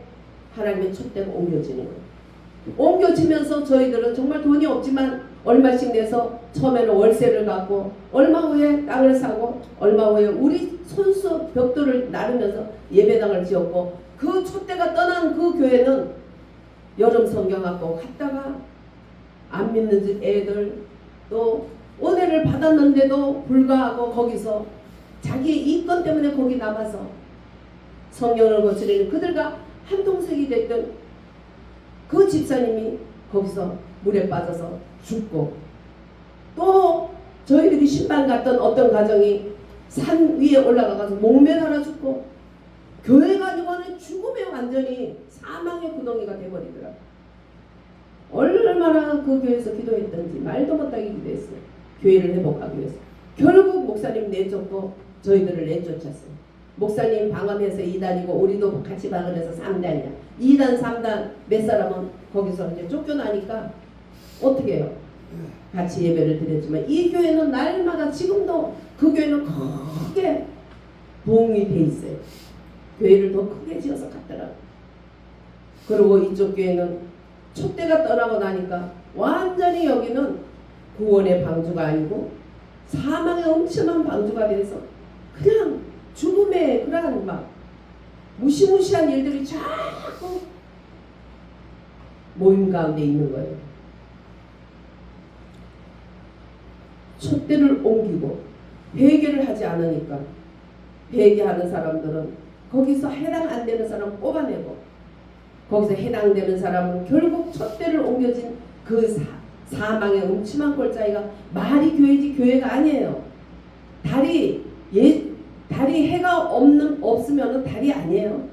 하나님의 촛대가 옮겨지는 거예요. 옮겨지면서 저희들은 정말 돈이 없지만 얼마씩 내서 처음에는 월세를 갖고 얼마 후에 땅을 사고 얼마 후에 우리 손수 벽돌을 나르면서 예배당을 지었고 그 촛대가 떠난 그 교회는 여름 성경학교 갔다가 안 믿는 애들 또 은혜를 받았는데도 불구하고 거기서 자기의 이권 때문에 거기 남아서 성령을 거스르는 그들과 한동석이 됐던 그 집사님이 거기서 물에 빠져서 죽고, 또 저희들이 신방 갔던 어떤 가정이 산 위에 올라가서 목매달아 죽고, 교회가 아니고는 죽음에 완전히 사망의 구덩이가 돼버리더라. 얼마나 그 교회에서 기도했던지 말도 못하게 기도했어요. 교회를 회복하기 위해서. 결국 목사님 내쫓고 저희들을 내쫓았어요. 목사님 방언해서 2단이고 우리도 같이 방언해서 3단이야. 2단 3단 몇 사람은 거기서 이제 쫓겨나니까 어떻게 해요? 같이 예배를 드렸지만 이 교회는 날마다 지금도 그 교회는 크게 부흥이 돼 있어요. 교회를 더 크게 지어서 갔더라고. 그리고 이쪽 교회는 촛대가 떠나고 나니까 완전히 여기는 구원의 방주가 아니고 사망의 엄청난 방주가 돼서 그냥 죽음의 그러한 막 무시무시한 일들이 자꾸 모임 가운데 있는 거예요. 촛대를 옮기고 회개를 하지 않으니까 회개하는 사람들은 거기서 해당 안 되는 사람 뽑아내고, 거기서 해당되는 사람은 결국 촛대를 옮겨진 그 사망의 음침한 골짜기가 말이 교회지 교회가 아니에요. 달이 해가 없으면은 달이 아니에요.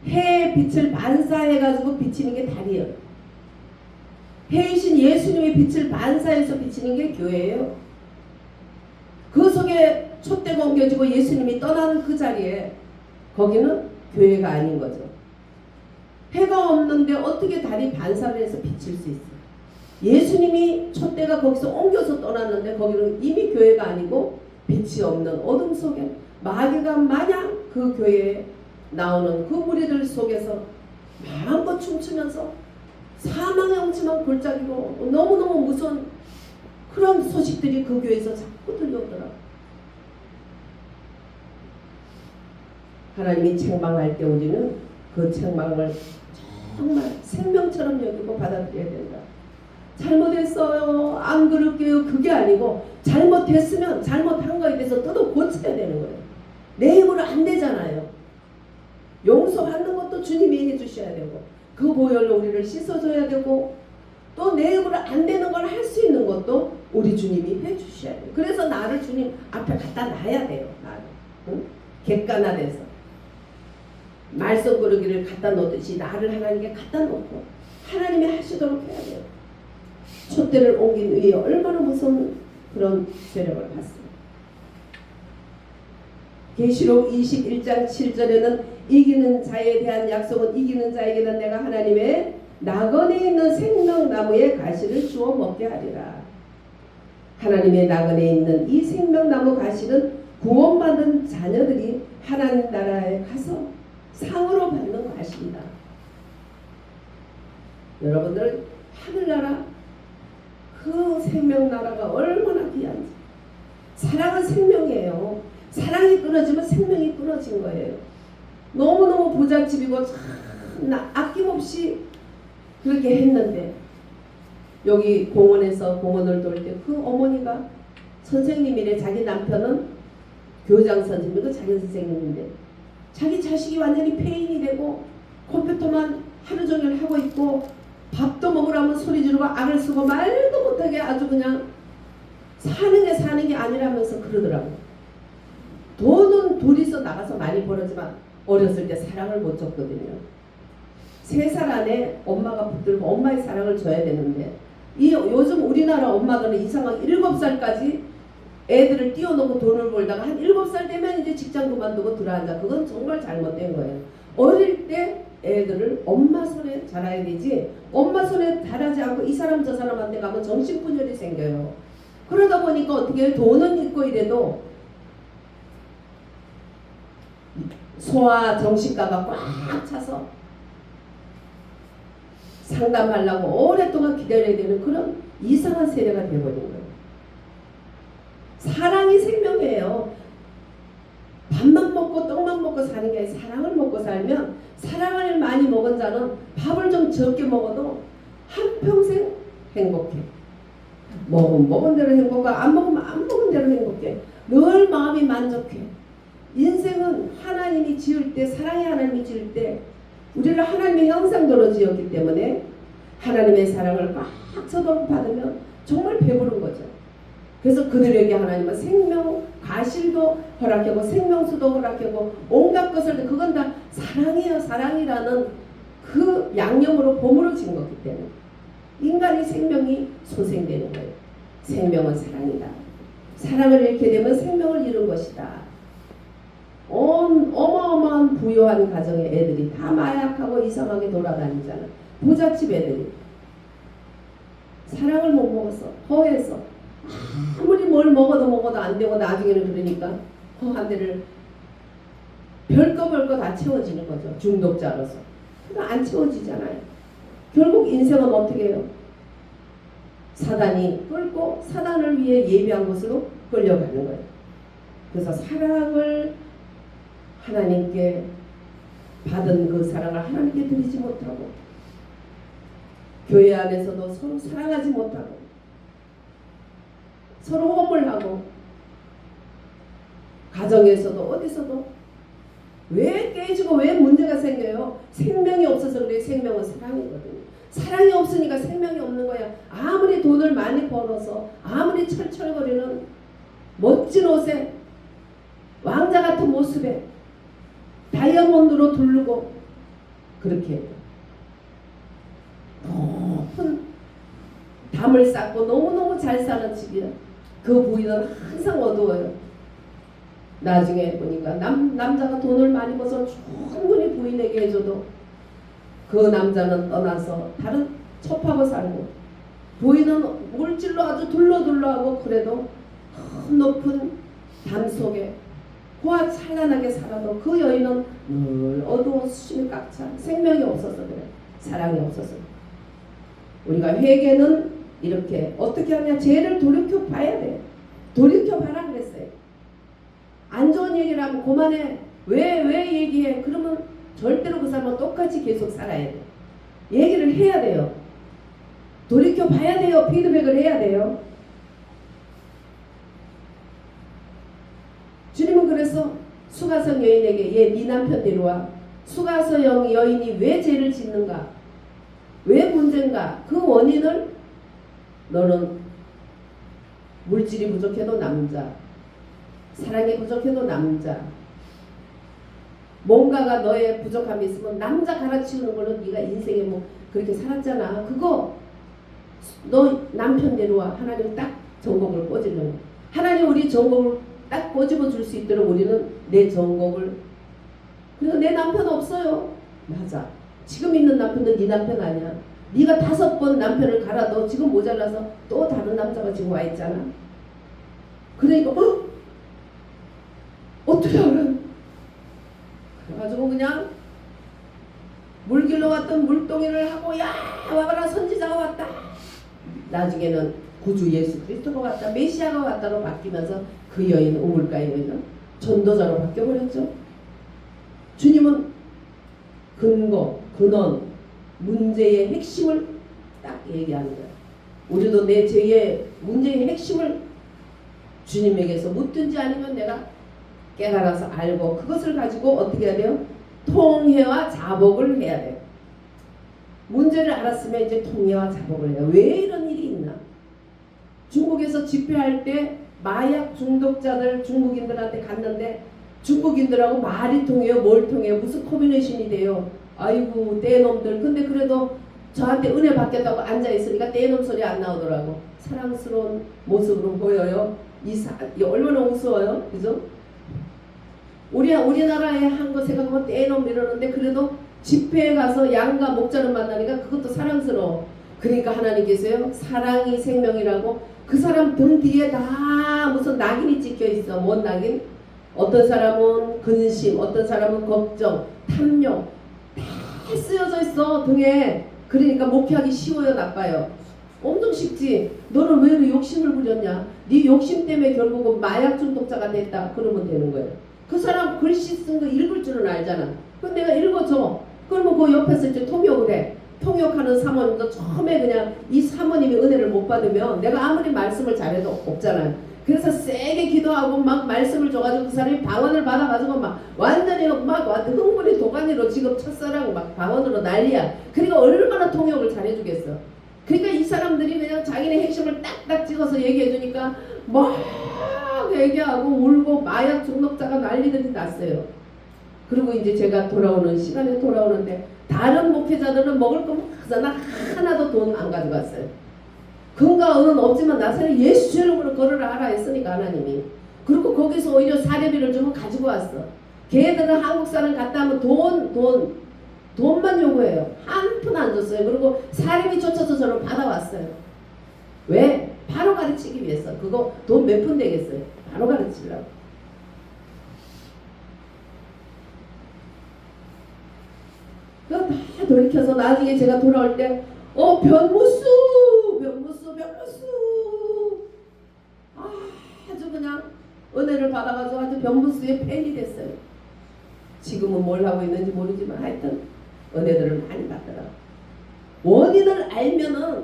해의 빛을 반사해가지고 비치는 게 달이에요. 해이신 예수님의 빛을 반사해서 비치는 게 교회예요. 그 속에 촛대가 옮겨지고 예수님이 떠나는 그 자리에 거기는 교회가 아닌 거죠. 해가 없는데 어떻게 달이 반사를 해서 비칠 수 있어요? 예수님이 촛대가 거기서 옮겨서 떠났는데 거기는 이미 교회가 아니고 빛이 없는 어둠 속에 마귀가 마냥 그 교회에 나오는 그 무리들 속에서 마음껏 춤추면서 사망의 엄침한 골짜기로 너무너무 무서운 그런 소식들이 그 교회에서 자꾸 들려오더라고요. 하나님이 책망할 때 우리는 그 책망을 정말 생명처럼 여기고 받아들여야 된다. 잘못했어요, 안 그럴게요, 그게 아니고 잘못했으면 잘못한 거에 대해서 뜯어 고쳐야 되는 거예요. 내 힘으로 안 되잖아요. 용서받는 것도 주님이 해주셔야 되고 그 보혈로 우리를 씻어줘야 되고 또 내 힘으로 안 되는 걸 할 수 있는 것도 우리 주님이 해주셔야 돼요. 그래서 나를 주님 앞에 갖다 놔야 돼요. 나를. 응? 객관화돼서 말썽꾸러기를 갖다 놓듯이 나를 하나님께 갖다 놓고 하나님이 하시도록 해야 돼요. 촛대를 옮긴 위에 얼마나 무서운 그런 세력을 받습니다. 계시록 21장 7절에는 이기는 자에 대한 약속은 이기는 자에게는 내가 하나님의 나건에 있는 생명나무의 가시를 주어 먹게 하리라. 하나님의 나건에 있는 이 생명나무 가시는 구원받은 자녀들이 하나님 나라에 가서 상으로 받는 가시입니다. 여러분들 하늘나라 그 생명나라가 얼마나 귀한지. 사랑은 생명이에요. 사랑이 끊어지면 생명이 끊어진 거예요. 너무너무 부잣집이고 참 아낌없이 그렇게 했는데 여기 공원에서 공원을 돌 때 그 어머니가 선생님이래. 자기 남편은 교장 선생님이고 자기 선생님인데 자기 자식이 완전히 폐인이 되고 컴퓨터만 하루 종일 하고 있고 밥도 먹으라면 소리 지르고 악을 쓰고 말도 못하게 아주 그냥 사는 게 아니라면서 그러더라고요. 돈은 둘이서 나가서 많이 벌었지만 어렸을 때 사랑을 못 줬거든요. 3살 안에 엄마가 붙들고 엄마의 사랑을 줘야 되는데 요즘 우리나라 엄마들은 이상하게 7살까지 애들을 띄워놓고 돈을 벌다가 한 7살 되면 이제 직장 그만두고 들어앉아. 그건 정말 잘못된 거예요. 어릴 때 애들을 엄마 손에 자라야 되지 엄마 손에 자라지 않고 이 사람 저 사람한테 가면 정신분열이 생겨요. 그러다 보니까 어떻게 해요? 돈은 있고 이래도 소아 정신과가 꽉 차서 상담하려고 오랫동안 기다려야 되는 그런 이상한 세대가 되어버린 거예요. 사랑이 생명이에요. 밥만 먹고 떡만 먹고 사는 게 아니라 사랑을 먹고 살면 사랑을 많이 먹은 자는 밥을 좀 적게 먹어도 한평생 행복해. 먹은 대로 행복하고 안 먹으면 안 먹은 대로 행복해. 늘 마음이 만족해. 인생은 하나님이 지을 때, 사랑의 하나님이 지을 때 우리를 하나님의 형상대로 지었기 때문에 하나님의 사랑을 꽉 서도록 받으면 정말 배부른 거죠. 그래서 그들에게 하나님은 생명, 과실도 허락하고 생명수도 허락하고 온갖 것을, 그건 다 사랑이에요. 사랑이라는 그 양념으로 버무려진 거기 때문에 인간의 생명이 소생되는 거예요. 생명은 사랑이다. 사랑을 잃게 되면 생명을 잃은 것이다. 어마어마한 부유한 가정의 애들이 다 마약하고 이상하게 돌아다니잖아. 부잣집 애들이 사랑을 못 먹었어. 허해서 아무리 뭘 먹어도 안 되고 나중에는 그러니까 허한 데를 별거 다 채워지는 거죠. 중독자로서. 그러니까 안 채워지잖아요. 결국 인생은 어떻게 해요? 사단이 끌고 사단을 위해 예비한 곳으로 끌려가는 거예요. 그래서 사랑을 하나님께 받은 그 사랑을 하나님께 드리지 못하고 교회 안에서도 서로 사랑하지 못하고 서로 허물하고 가정에서도 어디서도 왜 깨지고 왜 문제가 생겨요? 생명이 없어서 그래. 생명은 사랑이거든요. 사랑이 없으니까 생명이 없는 거야. 아무리 돈을 많이 벌어서 아무리 철철거리는 멋진 옷에 왕자 같은 모습에 다이아몬드로 두르고 그렇게 높은 담을 쌓고 너무너무 잘 사는 집이야. 그 부인은 항상 어두워요. 나중에 보니까 남자가 돈을 많이 벌어서 충분히 부인에게 해줘도 그 남자는 떠나서 다른 첩하고 살고 부인은 물질로 아주 둘러하고 그래도 높은 담 속에 호화 찬란하게 살아도 그 여인은 늘 어두워 수심이 꽉 차. 생명이 없어서 그래. 사랑이 없어서. 우리가 회개는 이렇게 어떻게 하냐. 죄를 돌이켜 봐야 돼. 돌이켜 봐라 그랬어요. 안 좋은 얘기를 하면 그만해. 왜 얘기해? 그러면 절대로 그 사람은 똑같이 계속 살아야 돼. 얘기를 해야 돼요. 돌이켜 봐야 돼요. 피드백을 해야 돼요. 주님은 그래서 수가성 여인에게 얘 네 남편 데려와. 수가성 여인이 왜 죄를 짓는가? 왜 문제인가? 그 원인을 너는 물질이 부족해도 남자, 사랑이 부족해도 남자, 뭔가가 너의 부족함이 있으면 남자 갈아치우는 걸로 네가 인생에 뭐 그렇게 살았잖아. 그거 너 남편 데려와. 하나님 딱 전곡을 꽂으려고. 하나님 우리 전곡을 딱 꼬집어 줄 수 있도록 우리는 내 전곡을. 그래서 내 남편 없어요. 맞아. 지금 있는 남편은 네 남편 아니야. 네가 5번 남편을 갈아도 지금 모자라서 또 다른 남자가 지금 와 있잖아. 그러니까 어떻게 알아? 그래가지고 그냥 물길로 왔던 물동이를 하고 야 와봐라 선지자가 왔다. 나중에는 구주 예수 그리스도가 왔다. 메시아가 왔다로 바뀌면서 그 여인 우물가의 여인은 전도자로 바뀌어버렸죠. 주님은 근거, 근원, 문제의 핵심을 딱 얘기하는 거예요. 우리도 내 죄의 문제의 핵심을 주님에게서 묻든지 아니면 내가 깨달아서 알고 그것을 가지고 어떻게 해야 돼요? 통회와 자복을 해야 돼요. 문제를 알았으면 이제 통회와 자복을 해요. 왜 이런 일이 있나? 중국에서 집회할 때 마약 중독자들 중국인들한테 갔는데 중국인들하고 말이 통해요? 뭘 통해요? 무슨 커뮤니케이션이 돼요? 아이고 떼놈들. 근데 그래도 저한테 은혜 받겠다고 앉아있으니까 떼놈 소리 안 나오더라고. 사랑스러운 모습으로 보여요. 얼마나 우스워요. 그죠? 우리나라에 한 거 생각하면 떼놈 이러는데 그래도 집회에 가서 양과 목자를 만나니까 그것도 사랑스러워. 그러니까 하나님께서요 사랑이 생명이라고 그 사람 등 뒤에 다 무슨 낙인이 찍혀 있어. 뭔 낙인? 어떤 사람은 근심, 어떤 사람은 걱정, 탐욕 다 쓰여져 있어 등에. 그러니까 목회하기 쉬워요, 나빠요? 엄청 쉽지. 너는 왜 이렇게 욕심을 부렸냐? 네 욕심 때문에 결국은 마약 중독자가 됐다. 그러면 되는 거예요. 그 사람 글씨 쓴 거 읽을 줄은 알잖아. 그럼 내가 읽어줘. 그러면 그 옆에서 이제 통역을 해. 통역하는 사모님도 처음에 그냥 이 사모님이 은혜를 못 받으면 내가 아무리 말씀을 잘해도 없잖아요. 그래서 세게 기도하고 막 말씀을 줘가지고 그 사람이 방언을 받아가지고 막 완전히 막 흥분이 도가니로 지금 첫사랑 막 방언으로 난리야. 그러니까 얼마나 통역을 잘해주겠어. 그러니까 이 사람들이 그냥 자기네 핵심을 딱딱 찍어서 얘기해주니까 막 얘기하고 울고 마약 중독자가 난리들이 났어요. 그리고 이제 제가 돌아오는 시간에 돌아오는데 다른 목회자들은 먹을 거 하나 하나도 돈 안 가져갔어요. 근거가 은은 없지만 나사렛 예수 이름으로 걸으라 하라 했으니까 하나님이. 그리고 거기서 오히려 사례비를 주면 가지고 왔어. 걔네들은 한국 사람 갔다 하면 돈만 요구해요. 한 푼 안 줬어요. 그리고 사례비 쫓아서 저를 받아왔어요. 왜? 바로 가르치기 위해서. 그거 돈 몇 푼 되겠어요. 바로 가르치려고. 그거 다 돌이켜서 나중에 제가 돌아올 때 변무수 아주 그냥 은혜를 받아가지고 아주 변무수의 팬이 됐어요. 지금은 뭘 하고 있는지 모르지만 하여튼 은혜들을 많이 받더라. 원인을 알면은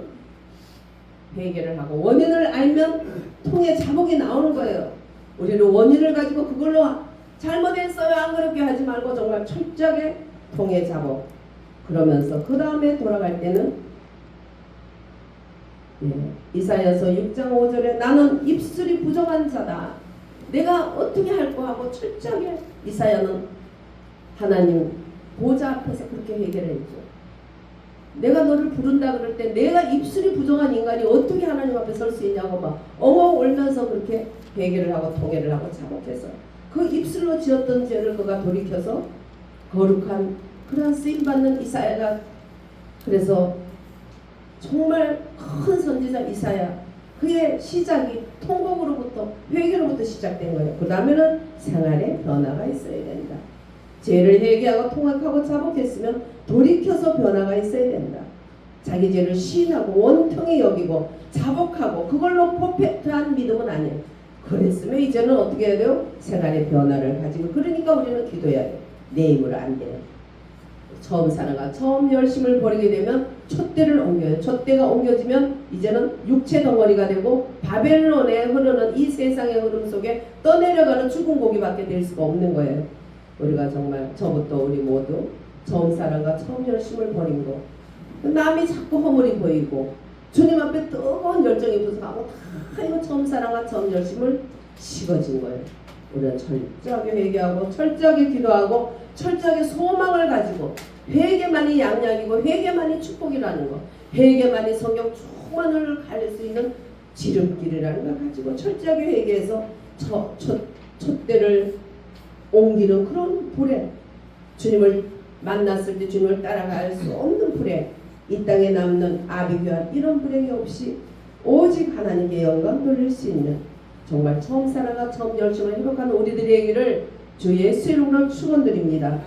회개를 하고 원인을 알면 통에 자복이 나오는 거예요. 우리는 원인을 가지고 그걸로 잘못했어요 안 그렇게 하지 말고 정말 철저하게 통에 자복. 그러면서 그 다음에 돌아갈 때는 이사야서 6장 5절에 나는 입술이 부정한 자다. 내가 어떻게 할 거 하고 철저하게 이사야는 하나님 보좌 앞에서 그렇게 회개를 했죠. 내가 너를 부른다 그럴 때 내가 입술이 부정한 인간이 어떻게 하나님 앞에 설 수 있냐고 막 엉엉 울면서 그렇게 회개를 하고 통회를 하고 자복해서 그 입술로 지었던 죄를 그가 돌이켜서 거룩한 그런 쓰임받는 이사야가 그래서 정말 큰 선지자 이사야 그의 시작이 통곡으로부터 회개로부터 시작된 거예요. 그 다음에는 생활에 변화가 있어야 된다. 죄를 회개하고 통역하고 자복했으면 돌이켜서 변화가 있어야 된다. 자기 죄를 시인하고 원통에 여기고 자복하고 그걸로 퍼펙트한 믿음은 아니에요. 그랬으면 이제는 어떻게 해야 돼요? 생활의 변화를 가지고 그러니까 우리는 기도해야 돼요. 내 힘으로 안 돼요. 처음 사나가 처음 열심을 버리게 되면 촛대를 옮겨요. 촛대가 옮겨지면 이제는 육체 덩어리가 되고 바벨론에 흐르는 이 세상의 흐름 속에 떠내려가는 죽은 고기밖에 될 수가 없는 거예요. 우리가 정말 저부터 우리 모두 처음 사랑과 처음 열심을 버린 거 남이 자꾸 허물이 보이고 주님 앞에 뜨거운 열정이 부족하고 다 이거 처음 사랑과 처음 열심을 식어진 거예요. 우리는 철저하게 회개하고 철저하게 기도하고 철저하게 소망을 가지고 회개만이 양약이고 회개만이 축복이라는 거 회개만이 성경 충만을 갈 수 있는 지름길이라는 걸 가지고 철저하게 회개해서 촛대를 옮기는 그런 불에 주님을 만났을 때 주님을 따라갈 수 없는 불에 이 땅에 남는 아비규환 이런 불행이 없이 오직 하나님께 영광 돌릴 수 있는 정말 처음 사랑과 처음 열심을 회복하는 우리들에게를 주 예수 이름으로 축원드립니다.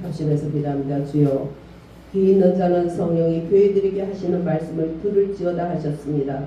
합심해서 기도합니다. 주여 귀 있는 자는 성령이 교회들에게 하시는 말씀을 들을지어다 하셨습니다.